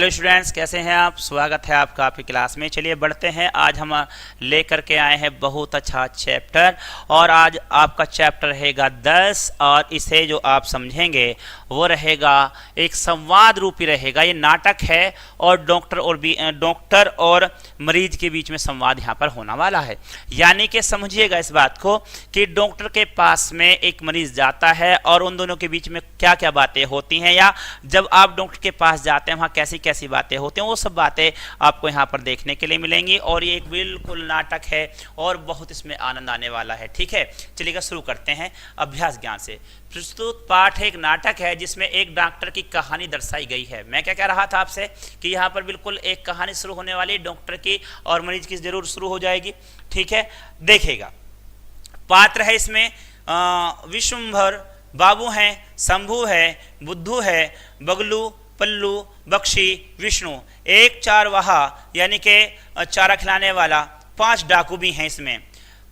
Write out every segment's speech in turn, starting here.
Hello students, कैसे हैं आप। स्वागत है आपका आपकी क्लास में। चलिए बढ़ते हैं। आज हम लेकर के आए हैं बहुत अच्छा चैप्टर, और आज आपका चैप्टर रहेगा 10, और इसे जो आप समझेंगे वो रहेगा एक संवाद रूपी रहेगा। ये नाटक है और डॉक्टर और मरीज के बीच में संवाद यहाँ पर होने वाला है। यानी कि समझिएगा इस बात को कि डॉक्टर के पास में एक मरीज जाता है और उन दोनों के बीच में क्या क्या बातें होती हैं, या जब आप डॉक्टर के पास जाते हैं वहाँ कैसी कैसी बातें होती हैं, वो सब बातें आपको यहाँ पर देखने के लिए मिलेंगी। और ये एक बिल्कुल नाटक है और बहुत इसमें आनंद आने वाला है। ठीक है, चलिएगा शुरू करते हैं अभ्यास ज्ञान से। प्रस्तुत पाठ एक नाटक है जिसमें एक डॉक्टर की कहानी दर्शाई गई है। मैं क्या कह रहा था आपसे कि यहाँ पर बिल्कुल एक कहानी शुरू होने वाली, डॉक्टर की और मरीज की जरूर शुरू हो जाएगी। ठीक है, देखिएगा। पात्र है इसमें विश्वंभर बाबू हैं, शंभू है, बुद्धू है, बगलू, पल्लू, बख्शी, विष्णु। एक चारवाहा यानी कि चारा खिलाने वाला, 5 डाकू भी हैं इसमें।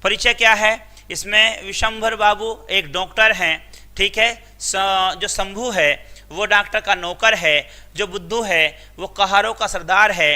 परिचय क्या है इसमें? विश्वंभर बाबू एक डॉक्टर हैं। ठीक है, जो शंभू है वो डॉक्टर का नौकर है, जो बुद्धू है वो कहारों का सरदार है,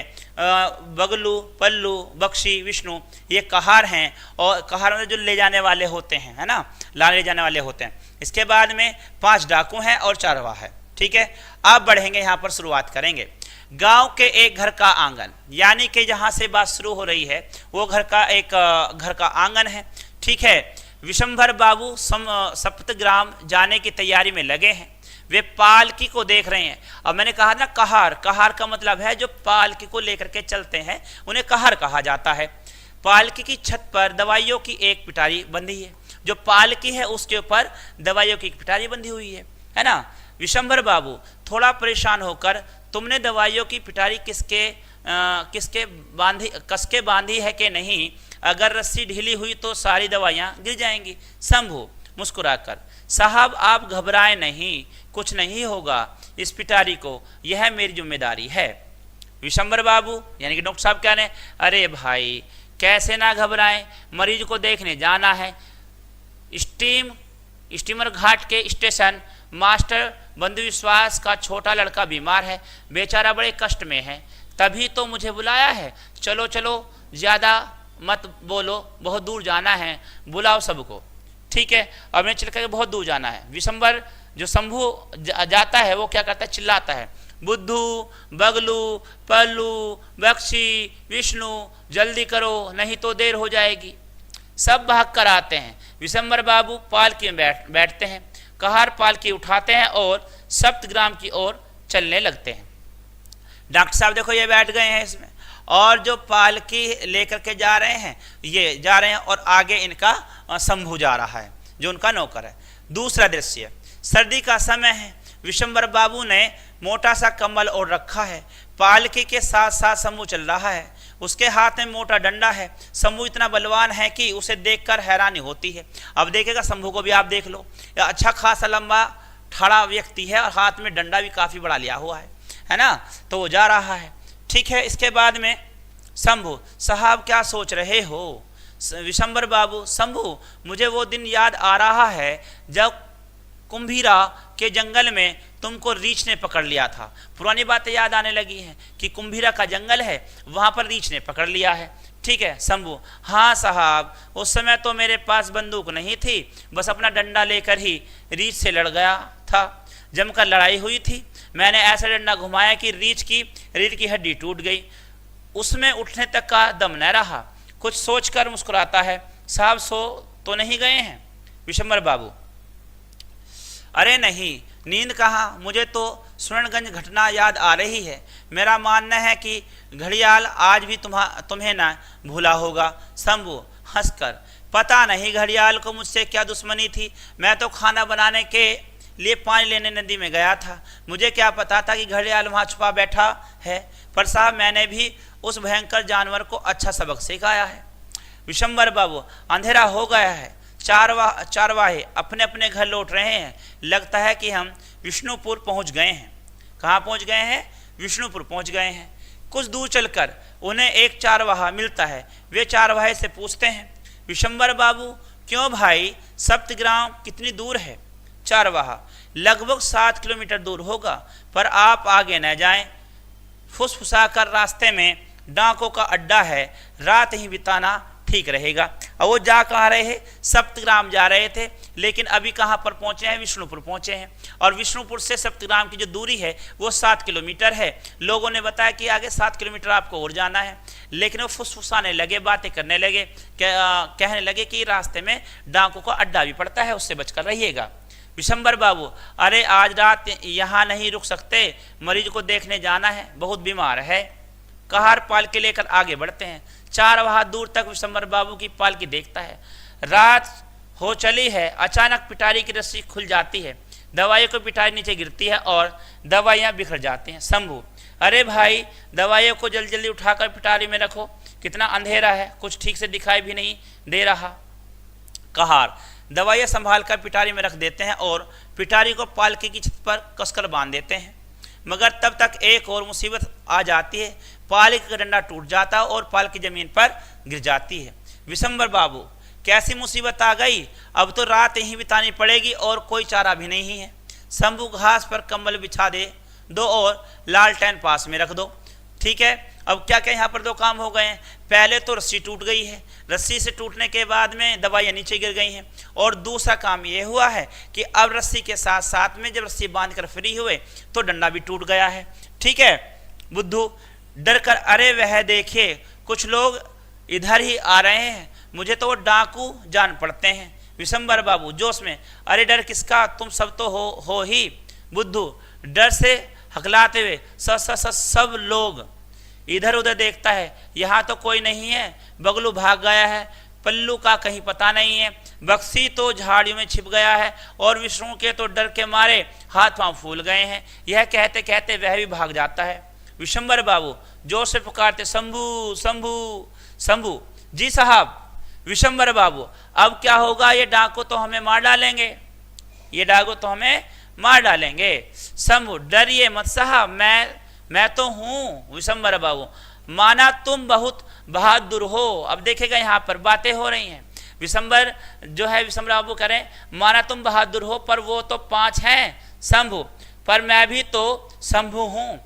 बगलू, पल्लू, बख्शी, विष्णु ये कहार हैं, और कहार में जो ले जाने वाले होते हैं, है ना, ले जाने वाले होते हैं। इसके बाद में 5 डाकू हैं और चारवाह है। ठीक है, आप बढ़ेंगे, यहाँ पर शुरुआत करेंगे। गांव के एक घर का आंगन, यानी कि जहां से बात शुरू हो रही है वो घर का आंगन है। ठीक है, विश्वंभर बाबू सप्तग्राम जाने की तैयारी में लगे हैं। वे पालकी को देख रहे हैं। अब मैंने कहा ना, कहार का मतलब है जो पालकी को लेकर के चलते हैं, उन्हें कहार कहा जाता है। पालकी की छत पर दवाइयों की एक पिटारी बंधी है। जो पालकी है उसके ऊपर दवाइयों की एक पिटारी बंधी हुई है ना। विश्वंभर बाबू थोड़ा परेशान होकर, तुमने दवाइयों की पिटारी कसके बांधी है कि नहीं? अगर रस्सी ढीली हुई तो सारी दवाइयां गिर जाएंगी। शंभू मुस्कुराकर, साहब आप घबराएं नहीं, कुछ नहीं होगा इस पिटारी को, यह मेरी जिम्मेदारी है। विश्वंभर बाबू यानी कि डॉक्टर साहब कह रहे हैं, अरे भाई कैसे ना घबराएं, मरीज को देखने जाना है। स्टीमर घाट के स्टेशन मास्टर बंधु विश्वास का छोटा लड़का बीमार है, बेचारा बड़े कष्ट में है, तभी तो मुझे बुलाया है। चलो चलो, ज्यादा मत बोलो, बहुत दूर जाना है, बुलाओ सबको। ठीक है, और मैं चल कर बहुत दूर जाना है। विश्वंभर जो शंभू जाता है वो क्या करता है, चिल्लाता है, बुद्धू, बगलू, पल्लू, बख्शी, विष्णु जल्दी करो नहीं तो देर हो जाएगी। सब भाग कर आते हैं। विश्वंभर बाबू पालकी में बैठते हैं। कहार पालकी उठाते हैं और सप्तग्राम की ओर चलने लगते हैं। डॉक्टर साहब देखो ये बैठ गए हैं इसमें, और जो पालकी लेकर के जा रहे हैं ये जा रहे हैं, और आगे इनका शंभू जा रहा है जो उनका नौकर है। दूसरा दृश्य, सर्दी का समय है। विश्वंभर बाबू ने मोटा सा कंबल ओढ़ रखा है। पालकी के साथ साथ शंभू चल रहा है। उसके हाथ में मोटा डंडा है। शंभू इतना बलवान है कि उसे देखकर हैरानी होती है। अब देखेगा शंभू को भी आप देख लो, अच्छा खासा लंबा ठाड़ा व्यक्ति है और हाथ में डंडा भी काफी बड़ा लिया हुआ है ना, तो वो जा रहा है। ठीक है, इसके बाद में शंभू, साहब क्या सोच रहे हो? विश्वंभर बाबू, शंभू मुझे वो दिन याद आ रहा है जब कुंभीरा के जंगल में तुमको रीछ ने पकड़ लिया था। पुरानी बातें याद आने लगी हैं कि कुंभीरा का जंगल है, वहां पर रीछ ने पकड़ लिया है। ठीक है शंभू, हाँ साहब, उस समय तो मेरे पास बंदूक नहीं थी, बस अपना डंडा लेकर ही रीछ से लड़ गया था। जमकर लड़ाई हुई थी, मैंने ऐसा डंडा घुमाया कि रीढ़ की हड्डी टूट गई, उसमें उठने तक का दम न रहा। कुछ सोचकर मुस्कुराता है, साहब सो तो नहीं गए हैं? विश्वंभर बाबू, अरे नहीं, नींद कहाँ, मुझे तो स्वर्णगंज घटना याद आ रही है। मेरा मानना है कि घड़ियाल आज भी तुम्हें ना भूला होगा। शंभू हंसकर, पता नहीं घड़ियाल को मुझसे क्या दुश्मनी थी, मैं तो खाना बनाने के लिए पानी लेने नदी में गया था, मुझे क्या पता था कि घड़ियाल वहां छुपा बैठा है। पर साहब मैंने भी उस भयंकर जानवर को अच्छा सबक सिखाया है। विश्वंभर बाबू, अंधेरा हो गया है, चारवाहे अपने अपने घर लौट रहे हैं, लगता है कि हम विष्णुपुर पहुंच गए हैं। कहाँ पहुंच गए हैं? विष्णुपुर पहुंच गए हैं। कुछ दूर चलकर उन्हें एक चारवाहा मिलता है। वे चारवाहे से पूछते हैं, विश्वंभर बाबू क्यों भाई, सप्तग्राम कितनी दूर है? चारवाहा, लगभग 7 किलोमीटर दूर होगा, पर आप आगे न जाएं, फुसफुसाकर रास्ते में डाकों का अड्डा है, रात ही बिताना ठीक रहेगा। और वो जा कहाँ रहे हैं? सप्तग्राम जा रहे थे, लेकिन अभी कहाँ पर पहुंचे हैं? विष्णुपुर पहुंचे हैं। और विष्णुपुर से सप्तग्राम की जो दूरी है वो 7 किलोमीटर है। लोगों ने बताया कि आगे 7 किलोमीटर आपको और जाना है, लेकिन वो फुसफुसाने लगे, बातें करने लगे, कहने लगे कि रास्ते में डाकों का अड्डा भी पड़ता है, उससे बचकर रहिएगा। विशंबर बाबू, अरे आज रात यहाँ नहीं रुक सकते, मरीज को देखने जाना है, बहुत बीमार है। कहार पालकी लेकर आगे बढ़ते हैं। 4 वहां दूर तक विशंबर बाबू की पालकी देखता है। रात हो चली है, अचानक पिटारी की रस्सी खुल जाती है, दवाइयों को पिटारी नीचे गिरती है और दवाइयां बिखर जाती हैं। शंभू, अरे भाई दवाइयों को जल्दी जल्दी उठाकर पिटारी में रखो, कितना अंधेरा है, कुछ ठीक से दिखाई भी नहीं दे रहा। कहार दवाइयां संभाल कर पिटारी में रख देते हैं और पिटारी को पालकी की छत पर कसकर बांध देते हैं। मगर तब तक एक और मुसीबत आ जाती है। पालकी का डंडा टूट जाता है और पालकी जमीन पर गिर जाती है। विशंबर बाबू, कैसी मुसीबत आ गई, अब तो रात ही बितानी पड़ेगी और कोई चारा भी नहीं है। शंभू, घास पर कंबल बिछा दो और लालटेन पास में रख दो। ठीक है, अब क्या क्या यहाँ पर 2 काम हो गए हैं। पहले तो रस्सी टूट गई है, रस्सी से टूटने के बाद में दवाइयाँ नीचे गिर गई हैं, और दूसरा काम ये हुआ है कि अब रस्सी के साथ साथ में जब रस्सी बांध कर फ्री हुए तो डंडा भी टूट गया है। ठीक है, बुद्धू डर कर, अरे वह देखिए कुछ लोग इधर ही आ रहे हैं, मुझे तो वो डाकू जान पड़ते हैं। विशंबर बाबू जोश में, अरे डर किसका, तुम सब तो हो ही। बुद्धू डर से हकलाते हुए, सब लोग इधर उधर देखता है, यहाँ तो कोई नहीं है, बगलू भाग गया है, पल्लू का कहीं पता नहीं है, बक्सी तो झाड़ियों में छिप गया है और विष्णु के तो डर के मारे हाथ पांव फूल गए हैं। यह कहते कहते वह भी भाग जाता है। विशंबर बाबू जोर से पुकारते, शंभू शंभू शंभू। जी साहब। विशंबर बाबू, अब क्या होगा, ये डाकू तो हमें मार डालेंगे, ये डाकू तो हमें मार डालेंगे। शंभू, डरिए मत साहब, मैं तो हूं। विशंबर बाबू, माना तुम बहुत बहादुर हो। अब देखेगा यहाँ पर बातें हो रही हैं। विशंबर जो है, विशंबर बाबू करें, माना तुम बहादुर हो, पर वो तो 5 हैं शंभू, पर मैं भी तो शंभू हूं।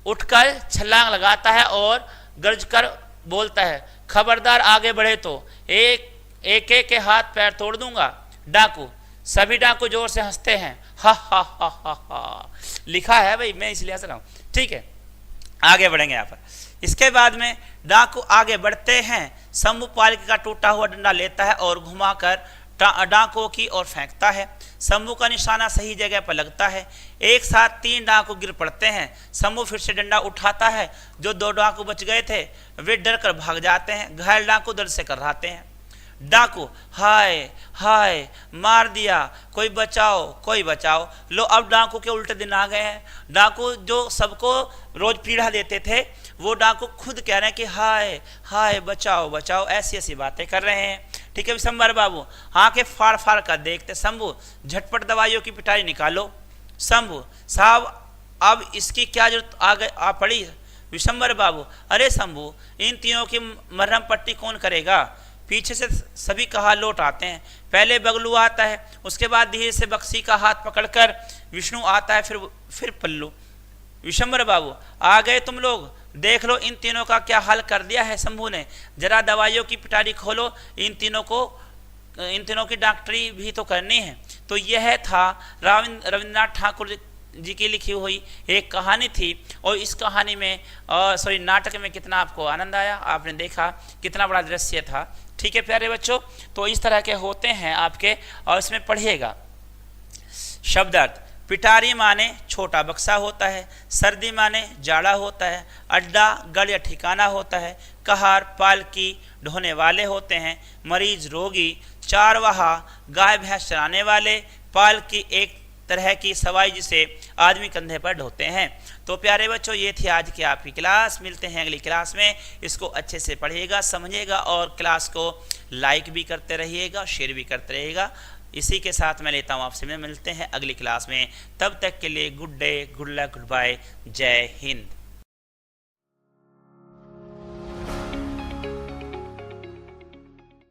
उठकर छलांग लगाता है और गर्ज कर बोलता है, खबरदार आगे बढ़े तो एक के हाथ पैर तोड़ दूंगा। डाकू, सभी डाकू जोर से हंसते हैं, हा हा हा हा हा। लिखा है भाई, मैं इसलिए हंस रहा हूं। ठीक है, आगे बढ़ेंगे यहाँ पर। इसके बाद में डाकू आगे बढ़ते हैं। शंभू पालकी का टूटा हुआ डंडा लेता है और घुमाकर डाकुओं की ओर फेंकता है। शंभू का निशाना सही जगह पर लगता है। एक साथ 3 डाकू गिर पड़ते हैं। शंभू फिर से डंडा उठाता है। जो 2 डाकू बच गए थे वे डर कर भाग जाते हैं। घायल डाकू दर्द से कर्राते हैं। डाकू, हाय हाय, मार दिया, कोई बचाओ कोई बचाओ। लो, अब डाकू के उल्टे दिन आ गए हैं। डाकू जो सबको रोज पीड़ा देते थे, वो डाकू खुद कह रहे हैं कि हाय हाय, बचाओ बचाओ, ऐसी ऐसी बातें कर रहे हैं। ठीक है विशंबर बाबू, आंखें फाड़ फाड़ कर देखते। शंभू, झटपट दवाइयों की पिटाई निकालो। शंभू, साहब अब इसकी क्या जरूरत आ पड़ी। विशंबर बाबू, अरे शंभू, इन तीनों की मरहम पट्टी कौन करेगा। पीछे से सभी कहा लौट आते हैं। पहले बगलू आता है, उसके बाद धीरे से बक्सी का हाथ पकड़कर विष्णु आता है, फिर पल्लू। विशंबर बाबू, आ गए तुम लोग, देख लो इन तीनों का क्या हाल कर दिया है शंभू ने। जरा दवाइयों की पिटारी खोलो, इन तीनों की डॉक्टरी भी तो करनी है। तो यह था रविंद्रनाथ ठाकुर जी की लिखी हुई एक कहानी थी। और इस कहानी में नाटक में कितना आपको आनंद आया, आपने देखा कितना बड़ा दृश्य था। ठीक है प्यारे बच्चों, तो इस तरह के होते हैं आपके, और इसमें पढ़िएगा शब्दार्थ। पिटारी माने छोटा बक्सा होता है, सर्दी माने जाड़ा होता है, अड्डा गढ़ या ठिकाना होता है, कहार पालकी ढोने वाले होते हैं, मरीज रोगी, चारवाहा गाय भैंस चराने वाले, पालकी एक तरह की सवारी जिसे आदमी कंधे पर ढोते हैं। तो प्यारे बच्चों, ये थी आज की आपकी क्लास। मिलते हैं अगली क्लास में। इसको अच्छे से पढ़िएगा, समझिएगा और क्लास को लाइक भी करते रहिएगा, शेयर भी करते रहिएगा। इसी के साथ मैं लेता हूँ आपसे, मिलते हैं अगली क्लास में। तब तक के लिए good day, good luck, goodbye, जय हिंद।